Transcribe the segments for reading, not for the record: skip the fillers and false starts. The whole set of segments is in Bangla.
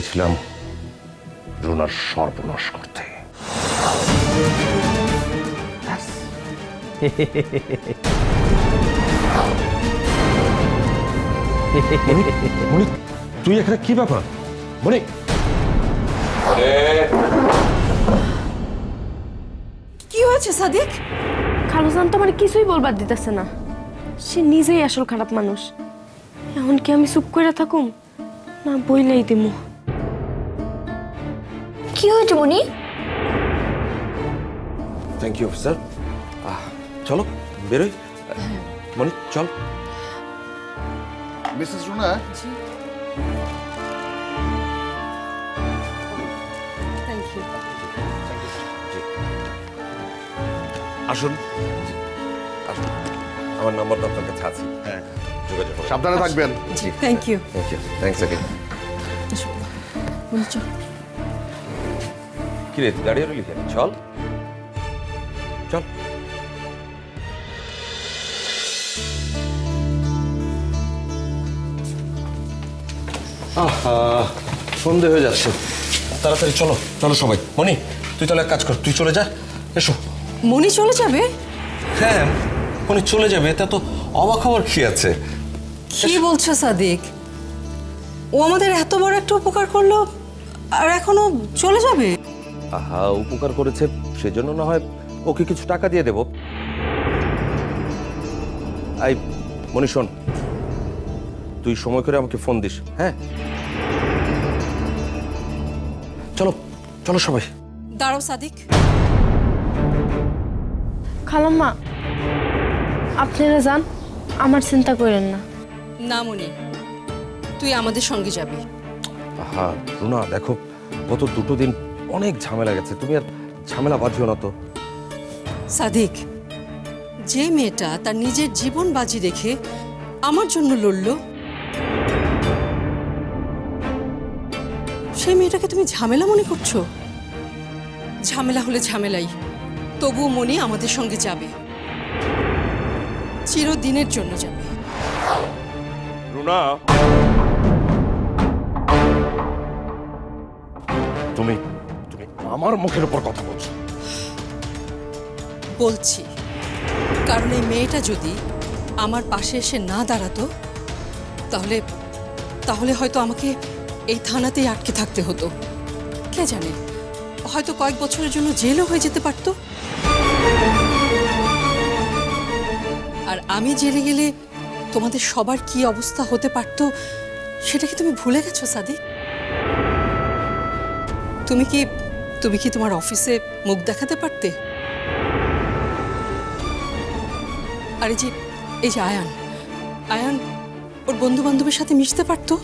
চেয়েছিলাম রুনার সর্বনাশ করতে। মনি, তুই এখানে কি ব্যাপার? মনি, কি হয়েছে সাদিক? খালুজান তো আমার কিছুই বলবার দিতেছে না। সে নিজেই আসল খারাপ মানুষ। এখন কি আমি চুপ করে থাকুম না বইলেই দিমু? কি হয়েছে মনি? Thank you officer. চলো বেরোই। মনি চল। Mrs Runa, thank you. আসুন আসুন, আমার নাম্বারটা আপনার কাছে আছে। হ্যাঁ, যোগাযোগ করুন। সাবধানে থাকবেন। Thank you. Thank you, thanks again. কি রে, দাঁড়িয়ে রইলি কেন? চল চল। সন্ধে হয়ে যাচ্ছে, তাড়াতাড়ি চলো চলো সবাই। মনি, তুই তাহলে এক কাজ কর, তুই চলে যা। এসো। মনি চলে যাবে? হ্যাঁ, মনি চলে যাবে, তা তো অবাক হওয়ার কি আছে? কি বলছো সাদিক? ও আমাদের এত বড় একটা উপকার করলো আর এখনো চলে যাবে? আহা, উপকার করেছে সেজন্য না হয় ওকে কিছু টাকা দিয়ে দেব। আই মনি, শোন, তুই সময় করে আমাকে ফোন দিস। হ্যাঁ, চলো চলো সবাই। দাঁড়াও সাদিক। খালাম্মা, আপনারা যান, আমার চিন্তা করেন না। না মনি, তুই আমাদের সঙ্গে যাবি। আহা রুনা, দেখো গত দুটো দিন অনেক ঝামেলা গেছে, তুমি আর ঝামেলা বাঁধিও না তো। সাদিক, যে মেয়েটা তার নিজের জীবন বাজি রেখে আমার জন্য লড়লো, সেই মেয়েটাকে তুমি ঝামেলা মনে করছো? ঝামেলা হলে ঝামেলাই, তবুও মনি আমাদের সঙ্গে যাবে, চিরদিনের জন্য যাবে। রুনা, তুমি তুমি আমার মুখের উপর কথা বলছো। বলছি, কারণ এই মেয়েটা যদি আমার পাশে এসে না দাঁড়াতো, তাহলে তাহলে হয়তো আমাকে এই থানাতেই আটকে থাকতে হতো। কে জানে, হয়তো কয়েক বছরের জন্য জেলও হয়ে যেতে পারতো। আর আমি জেলে গেলে তোমাদের সবার কি অবস্থা হতে পারতো সেটা কি তুমি ভুলে গেছো সাদিক? তুমি কি তোমার অফিসে মুখ দেখাতে পারতে? আর এই যে আয়ান ওর বন্ধু বান্ধবের সাথে মিশতে পারতো?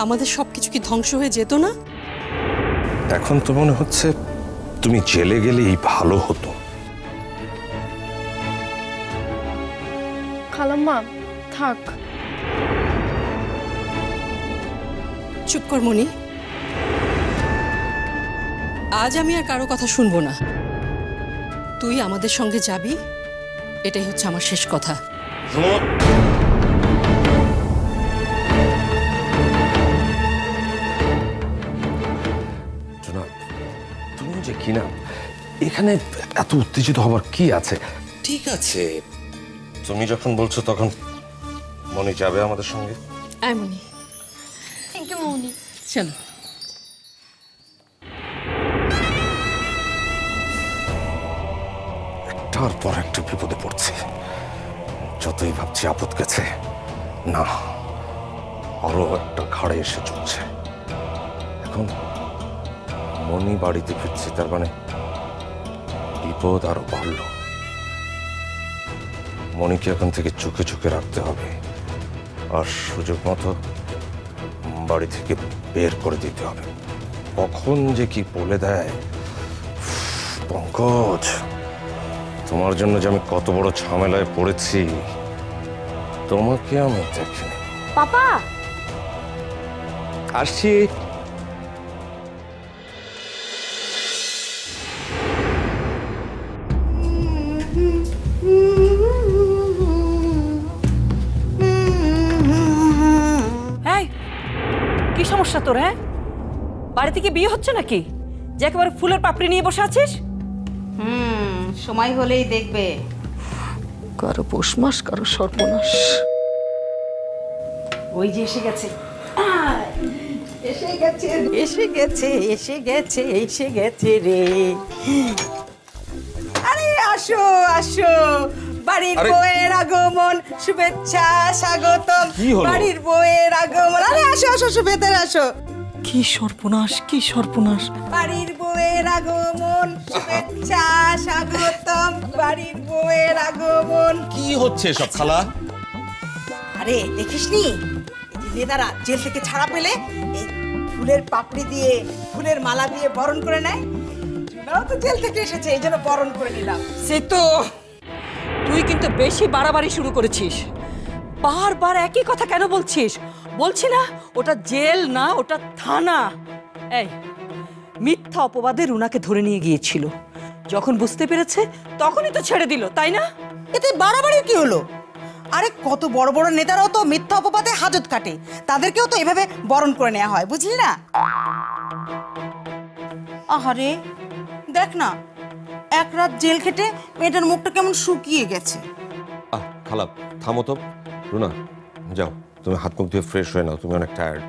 আমাদের সবকিছু কি ধ্বংস হয়ে যেত না? এখন তো মনে হচ্ছে তুমি জেলে গেলেই ভালো হতো। খালাম্মা থাক। চুপ কর মনি, আজ আমি আর কারো কথা শুনবো না। তুই আমাদের সঙ্গে যাবি, এটাই হচ্ছে আমার শেষ কথা। তুমি যে কিনা এখানে এত উত্তেজিত হবার কি আছে? ঠিক আছে, তুমি যখন বলছো তখন মনি যাবে আমাদের সঙ্গে। মনি, থ্যাংক ইউ মনি। চলো। একটার পর একটা বিপদে পড়ছি, যতই ভাবছি আপদ গেছে, না আরো একটা ঘাড়ে এসে চলছে। এখন মনি বাড়িতে ফিরছে, তার মানে বিপদ আরো বাড়ল। মনিকে এখন থেকে চোখে চোখে রাখতে হবে, আর সুযোগ মতো বাড়ি থেকে বের করে দিতে হবে। কখন যে কি বলে দেয়। পঙ্কজ, তোমার জন্য যে আমি কত বড় ঝামেলায় পড়েছি তোমাকে আমি দেখিনি। পাপা আসছি। সমস্যা তোর? হ্যাঁ, বাড়ি থেকে বিয়ে হচ্ছে নাকি যে একেবারে ফুলের পাপড়ি নিয়ে বসে আছিস? সময় হলেই দেখবে। কারো পৌষ মাস, কারো সর্বনাশ। ওই যে এসে গেছে, এসে গেছে, এসে গেছে, এসে গেছে, এসে গেছে রে। আরে আসো আসো, বাড়ির বউয়ের আগমন, শুভেচ্ছা স্বাগতম। বাড়ির বউয়ের আগমন, আরে আসো আসো আসো, ভেতরে আসো। কি সর্বনাশ, কি সর্বনাশ! বাড়ির বউয়ের আগমন, শুভেচ্ছা স্বাগতম। বাড়ির বউয়ের আগমন। কি হচ্ছে সব খালা? আরে দেখিসনি, নেতারা জেল থেকে ছাড়া পেলে এই ফুলের পাপড়ি দিয়ে, ফুলের মালা দিয়ে বরণ করে নেয়। ওরাও তো জেল থেকে এসেছে, এই জন্য বরণ করে নিলাম। সে তো তুই কিন্তু বেশি বাড়াবাড়ি শুরু করেছিস। বারবার একই কথা কেন বলছিস? বলছি না ওটা জেল না, ওটা থানা। এই মিথ্যা অপবাদে রুনাকে ধরে নিয়ে গিয়েছিল, যখন বুঝতে পেরেছে তখনই তো ছেড়ে দিল, তাই না? এতে বাড়াবাড়ি কি হলো? আরে কত বড় বড় নেতারাও তো মিথ্যা অপবাদে হাজত কাটে, তাদেরকেও তো এভাবে বরণ করে নেওয়া হয়, বুঝলি না? আহারে দেখ না, এক রাত জেল খেটে মেয়েটার মুখটা কেমন শুকিয়ে গেছে। খালা থামো তো। রুনা যাও, তুমি হাত মুখ ধুয়ে ফ্রেশ হয়ে নাও, তুমি অনেক টায়ার্ড।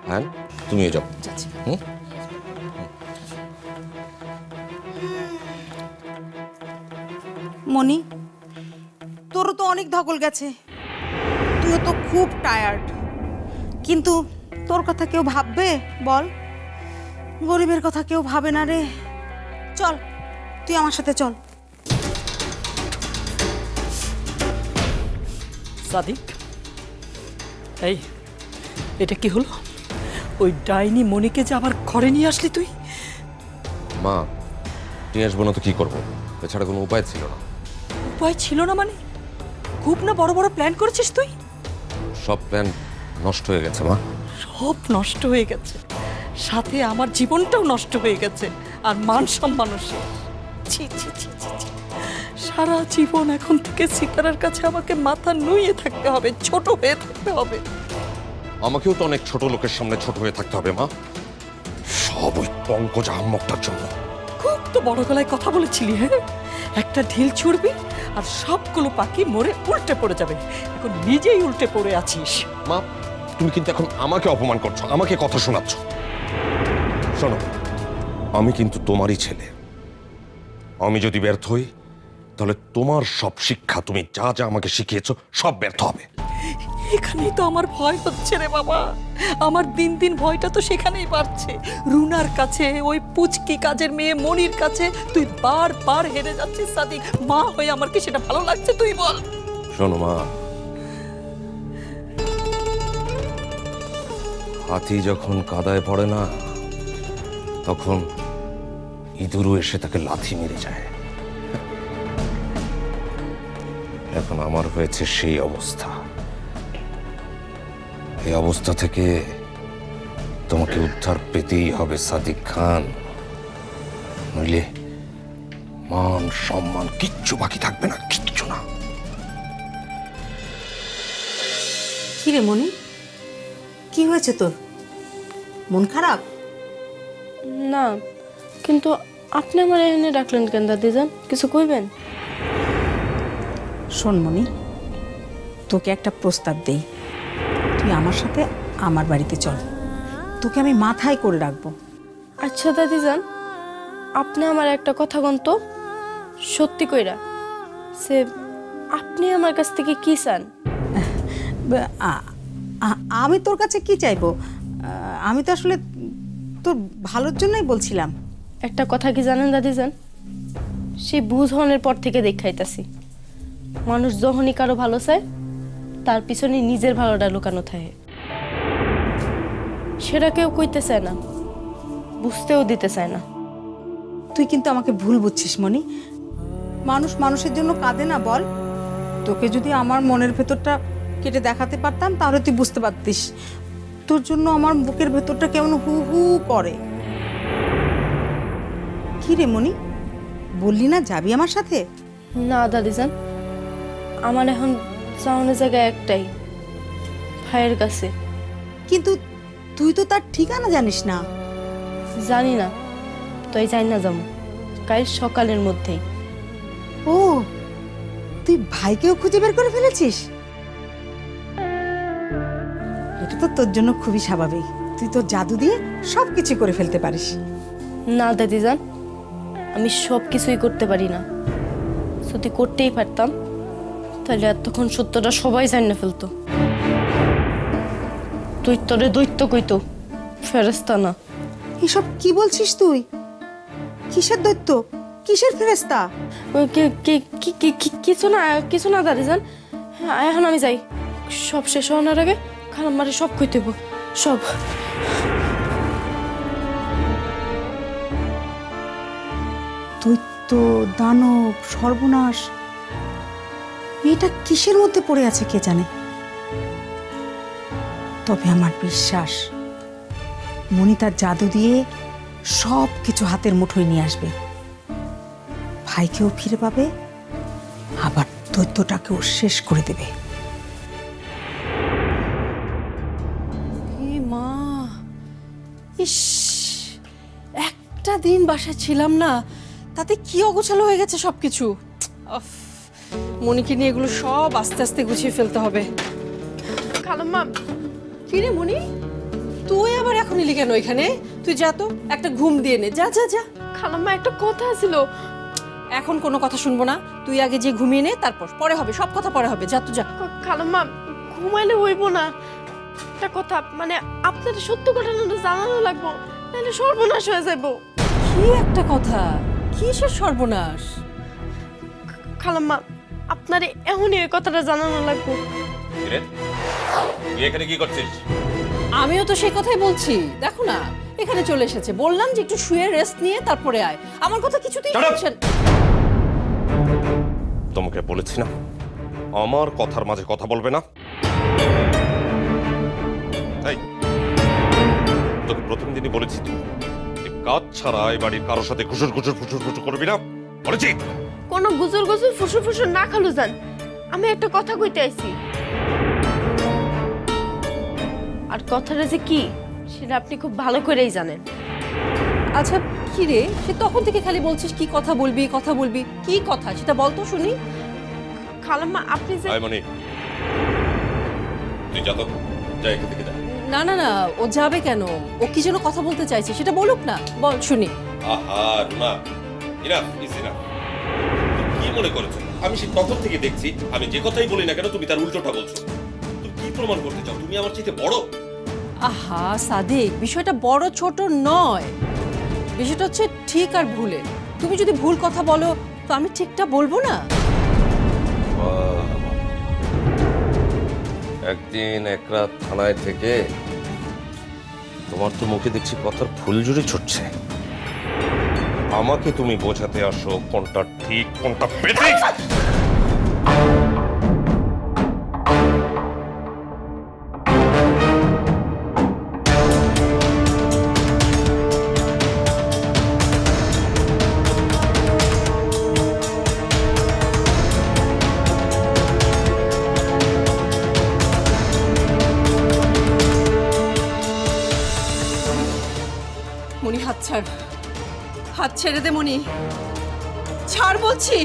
হ্যাঁ তুমিও যাও। হুম, মনি, তোরও তো অনেক ধকল গেছে, তুইও তো খুব টায়ার্ড, কিন্তু তোর কথা কেউ ভাববে বল? গরিবের কথা কেউ ভাবে না রে। চল তুই আমার সাথে চল। সাদিক, এই এটা কি হলো? ওই ডাইনি মনিকে যে আবার ঘরে নিয়ে আসলি তুই? মা নিয়ে আসবো না তো কি করবো, এছাড়া কোনো উপায় ছিল না। উপায় ছিল না মানে? খুব না বড় বড় প্ল্যান করেছিস তুই? সব প্ল্যান নষ্ট হয়ে গেছে মা। সব নষ্ট হয়ে গেছে, সাথে আমার জীবনটাও নষ্ট হয়ে গেছে, আর মান সম্মানও শেষ। ছি ছি ছি ছি ছি। সারা জীবন এখন থেকে সিতারার কাছে আমাকে মাথা নুইয়ে থাকতে হবে, ছোট হয়ে থাকতে হবে। আমাকেও তো অনেক ছোট লোকের সামনে ছোট হয়ে থাকতে হবে মা, সব ওই পঙ্কজ আহম্মকটার জন্য। খুব তো বড় গলায় কথা বলেছিলি, হ্যাঁ? একটা ঢিল ছুড়বি আর সবগুলো পাখি মরে উল্টে পড়ে যাবে। এখন নিজেই উল্টে পড়ে আছিস। মা তুমি কিন্তু এখন আমাকে অপমান করছো, আমাকে কথা শোনাচ্ছ। শোনো, আমি কিন্তু তোমারই ছেলে। আমি যদি ব্যর্থ হই তাহলে তোমার সব শিক্ষা, তুমি যা যা আমাকে শিখিয়েছো, সব ব্যর্থ হবে। এখানেই তো আমার ভয় হচ্ছে রে বাবা। আমার দিন দিন ভয়টা তো সেখানেই বাড়ছে। রুনার কাছে, ওই পুচকি কাজের মেয়ে মনির কাছে তুই বারবার হেরে যাচ্ছিস সাদিক। মা হয়ে আমার কি সেটা ভালো লাগছে তুই বল? শোনো মা, হাতি যখন কাদায় পড়ে না, তখন ইঁদুরও এসে তাকে লাথি মেরে যায়। এখন আমার হয়েছে সেই অবস্থা। এই অবস্থা থেকে তোমাকে উদ্ধার পেতেই হবে সাদিক খান, নইলে মান সম্মান কিচ্ছু বাকি থাকবে না, কিচ্ছু না। কি রে মনি, কি হয়েছে তোর? মন খারাপ? না, কিন্তু আপনি আমার এখানে ডাকলেন কেন দাদিজান? কিছু কইবেন? শোন মনি, তোকে একটা প্রস্তাব দেই, তুই আমার সাথে আমার বাড়িতে চল, তোকে আমি মাথায় করে রাখবো। আচ্ছা দাদিজান, আপনি আমার একটা কথা কন তো, সত্যি কইরা, সে আপনি আমার কাছ থেকে কি চান? আমি তোর কাছে কি চাইবো? আমি তো আসলে তোর ভালোর জন্যই বলছিলাম। একটা কথা কি জানেন দাদিজান, সেই বুঝ হনের পর থেকে দেখাইতাছি, মানুষ যখনই কারো ভালো চায় তার পিছনে নিজের ভালোটা লুকানো থাকে। সেটা কেউ কইতে চায় না, বুঝতেও দিতে চায় না। তুই কিন্তু আমাকে ভুল বুঝছিস মনি, মানুষ মানুষের জন্য কাঁদে না বল? তোকে যদি আমার মনের ভেতরটা কেটে দেখাতে পারতাম তাহলে তুই বুঝতে পারতিস তোর জন্য আমার বুকের ভেতরটা কেমন হু হু করে। কি রে মনি, বললি না যাবি আমার সাথে? না দাদিজান, আমার এখন যাওয়ানোর জায়গা একটাই, ভাইয়ের কাছে। কিন্তু তুই তো তার ঠিকানা জানিস না। জানি না, তাই যাই না যাবো কাল সকালের মধ্যেই। ও, তুই ভাইকেও খুঁজে বের করে ফেলেছিস? এটা তো তোর জন্য খুবই স্বাভাবিক। তুই তোর জাদু দিয়ে সব কিছু করে ফেলতে পারিস। না দাদিজান, আমি সব কিছুই করতে পারি না। যদি করতেই পারতাম তাহলে এতক্ষণ সত্যটা সবাই জানিয়ে ফেলতো। দৈত্যরে দৈত্য কইতো, ফেরেস্তা না। এসব কি বলছিস তুই? কিসের দৈত্য, কিসের ফেরেস্তা? কিছু না দাদিজান, এখন আমি যাই। সব শেষ হওয়ার আগে খালাম্মারে সব কইতে হইব, সব। দৈত্য, দানব, সর্বনাশ, এটা কিসের মধ্যে পড়ে আছে কে জানে। তবে আমার বিশ্বাস মনি তার জাদু দিয়ে সব কিছু হাতের মুঠোয় নিয়ে আসবে। ভাইকেও ফিরে পাবে, আবার দৈত্যটাকেও শেষ করে দেবে। মা, ইস, একটা দিন বাসায় ছিলাম না, তাতে কি অগোছালো হয়ে গেছে সবকিছু। মনিকে নিয়ে এগুলো সব আস্তে আস্তে গুছিয়ে ফেলতে হবে। খালাম্মা, কি রে মনি, তুই আবার এখন এলি কেন এখানে? তুই যা তো, একটা ঘুম দিয়ে নে, যা যা যা। খালাম্মা একটা কথা ছিল। এখন কোনো কথা শুনবো না, তুই আগে যে ঘুমিয়ে নে, তারপর পরে হবে, সব কথা পরে হবে, যা তুই যা। খালাম্মা, ঘুমাইলে হইব না। একটা কথা, মানে আপনার সত্য ঘটনাটা জানানো লাগবো, নাহলে সর্বনাশ হয়ে যাব। কি একটা কথা, কিসের সর্বনাশ? খালাম্মা, আপনার এখনই এই কথাটা জানানো লাগবো। তুই এখানে কি করছিস? আমিও তো সেই কথাই বলছি, দেখো না এখানে চলে এসেছে। বললাম যে একটু শুয়ে রেস্ট নিয়ে তারপরে আয়, আমার কথা কিছুতেই শুনছেন। তোমাকে বলেছি না আমার কথার মাঝে কথা বলবে না। তাই তোকে প্রথম দিনই বলেছি তুই কাজ ছাড়া এই বাড়ির কারোর সাথে ঘুষুর ঘুষুর ফুসুর ফুসুর করবি না, বলেছি। কোনো গুজর গুজর ফুসুর ফুসুর না খালু যান, আমি একটা কথা কইতে আইছি। আর কথাটা যে কি সেটা আপনি খুব ভালো করেই জানেন। আচ্ছা কি রে, সে তখন থেকে খালি বলছিস কি কথা বলবি কথা বলবি, কি কথা সেটা বল তো শুনি। খালাম্মা, আপনি যে মনি তুই যা তো, যা এখান থেকে যা। না না না, ও যাবে কেন? ও কি যেন কথা বলতে চাইছে, সেটা বলুক না, বল শুনি। আহা রুমা, ইনাফ ইজ ইনাফ। কি মনে করেছো আমি সে তখন থেকে দেখছি আমি যে কথাই বলি না কেন তুমি তার উল্টোটা বলছো? তুমি কি প্রমাণ করতে চাও তুমি আমার চাইতে বড়? আহা সাদিক, বিষয়টা বড় ছোট নয়, বিষয়টা হচ্ছে ঠিক আর ভুলের। তুমি যদি ভুল কথা বলো তো আমি ঠিকটা বলবো না। একদিন এক রাত থানায় থেকে তোমার তো মুখে দেখছি কথার ফুলঝুরি ছুটছে। আমাকে তুমি বোঝাতে আসো কোনটা ঠিক কোনটা বেঠিক। মনি হাত ছাড়, হাত ছেড়ে দে মনি, ছাড় বলছি।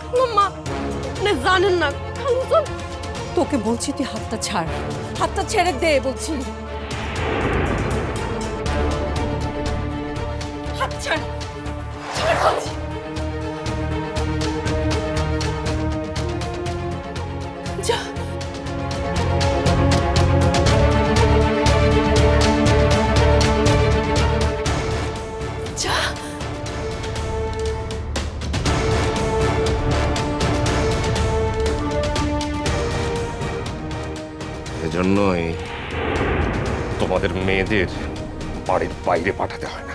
খালাম্মা, আপনি জানেন না খালু যান। তোকে বলছি তুই হাতটা ছাড়, হাতটা ছেড়ে দে বলছি। হাত ছাড়, ছাড় বলছি। যা। যা। এজন্যই তোমাদের মেয়েদের বাড়ির বাইরে পাঠাতে হয় না।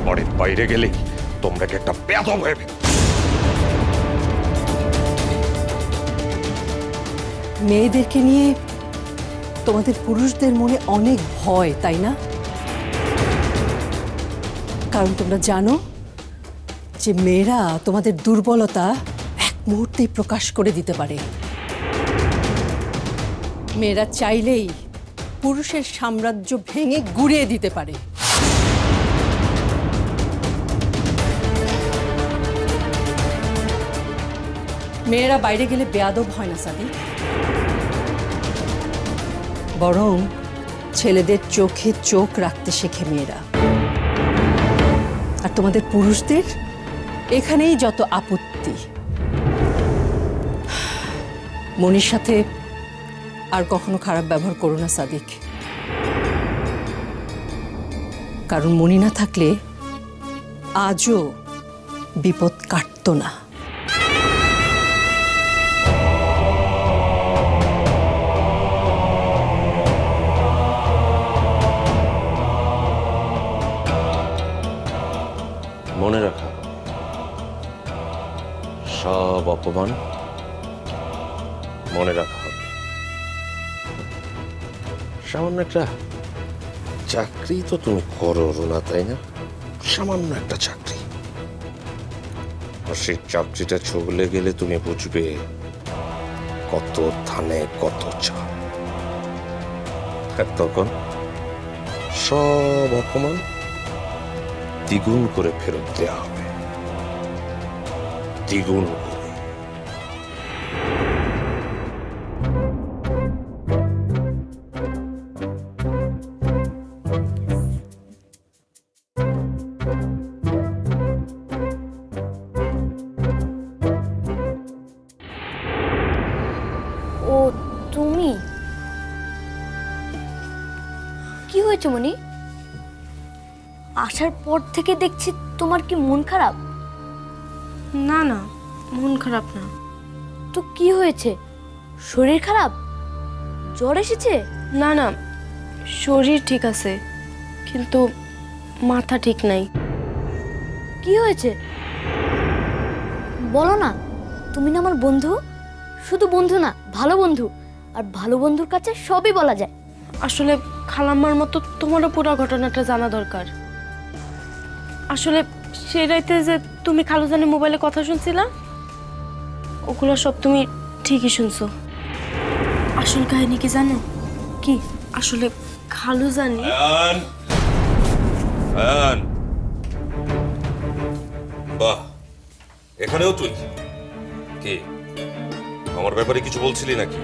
বাড়ির বাইরে গেলেই তোমরা কি একটা বেয়াদব হয়ে ফেলো। মেয়েদেরকে নিয়ে তোমাদের পুরুষদের মনে অনেক ভয়, তাই না? কারণ তোমরা জানো যে মেয়েরা তোমাদের দুর্বলতা এক মুহূর্তেই প্রকাশ করে দিতে পারে। মেয়েরা চাইলেই পুরুষের সাম্রাজ্য ভেঙে গুড়িয়ে দিতে পারে। মেয়েরা বাইরে গেলে বেয়াদব হয় না সাদিক, বরং ছেলেদের চোখে চোখ রাখতে শেখে মেয়েরা। আর তোমাদের পুরুষদের এখানেই যত আপত্তি। মনির সাথে আর কখনো খারাপ ব্যবহার করো না সাদিক, কারণ মনি না থাকলে আজও বিপদ কাটতো না। মনে রাখা সব অপমান মনে রাখা হবে। সামান্য একটা চাকরি তো তুমি করো না, তাই না? সামান্য একটা চাকরি, আর সেই চাকরিটা ছগলে গেলে তুমি বুঝবে কত ধানে কত চাল। আর তখন সব অপমান দ্বিগুণ করে ফেরত দেওয়া হবে, দ্বিগুণ করে। ও তুমি? কি হয়েছে মনি? আসার পর থেকে দেখছি তোমার কি মন খারাপ? না না, মন খারাপ না। তো কি হয়েছে? শরীর খারাপ? জ্বর এসেছে? না না, শরীর ঠিক আছে, কিন্তু মাথা ঠিক নাই। কি হয়েছে বলো না। তুমি না আমার বন্ধু, শুধু বন্ধু না, ভালো বন্ধু। আর ভালো বন্ধুর কাছে সবই বলা যায়। আসলে খালাম্মার মতো তোমারও পুরো ঘটনাটা জানা দরকার। আসলে সেই রাইতে যে তুমি খালুজানি মোবাইলে কথা শুনছিলা, ওগুলো সব তুমি ঠিকই শুনছো। আসল কাহিনী কি জানো? কি? আসলে খালুজানি বাহ, এখানেও তুই কি আমার ব্যাপারে কিছু বলছিলি নাকি?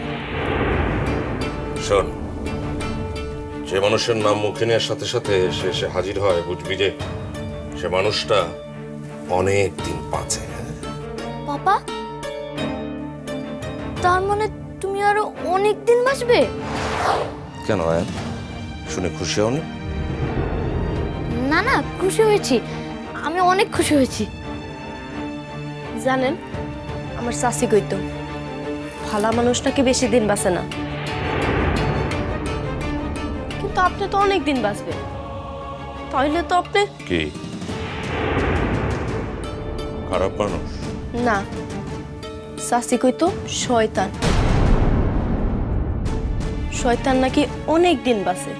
শোন, যে মানুষের নাম মুখে নেওয়ার সাথে সাথে সে এসে হাজির হয়, বুঝবি যে সে মানুষটা অনেক দিন বাঁচে। পাপা, তার মানে তুমি আরো অনেক দিন বাঁচবে? কেন আয়ান, শুনে খুশি হওনি? না না, খুশি হয়েছি, আমি অনেক খুশি হয়েছি। জানেন, আমার শাশি কইতো ভালা মানুষটাকে বেশি দিন বাঁচে না, কিন্তু আপনি তো অনেক দিন বাঁচবেন। তাইলে তো আপনি কি খারাপ মানুষ? না, শাশি কইতো শয়তান। শয়তান নাকি অনেক দিন বাঁচে।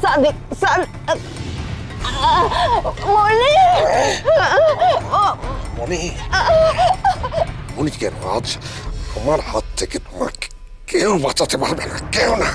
সাদিক মনি কেন? আজ আমার হাত থেকে তোমাকে কেউ বাঁচাতে পারবে না, কেউ না।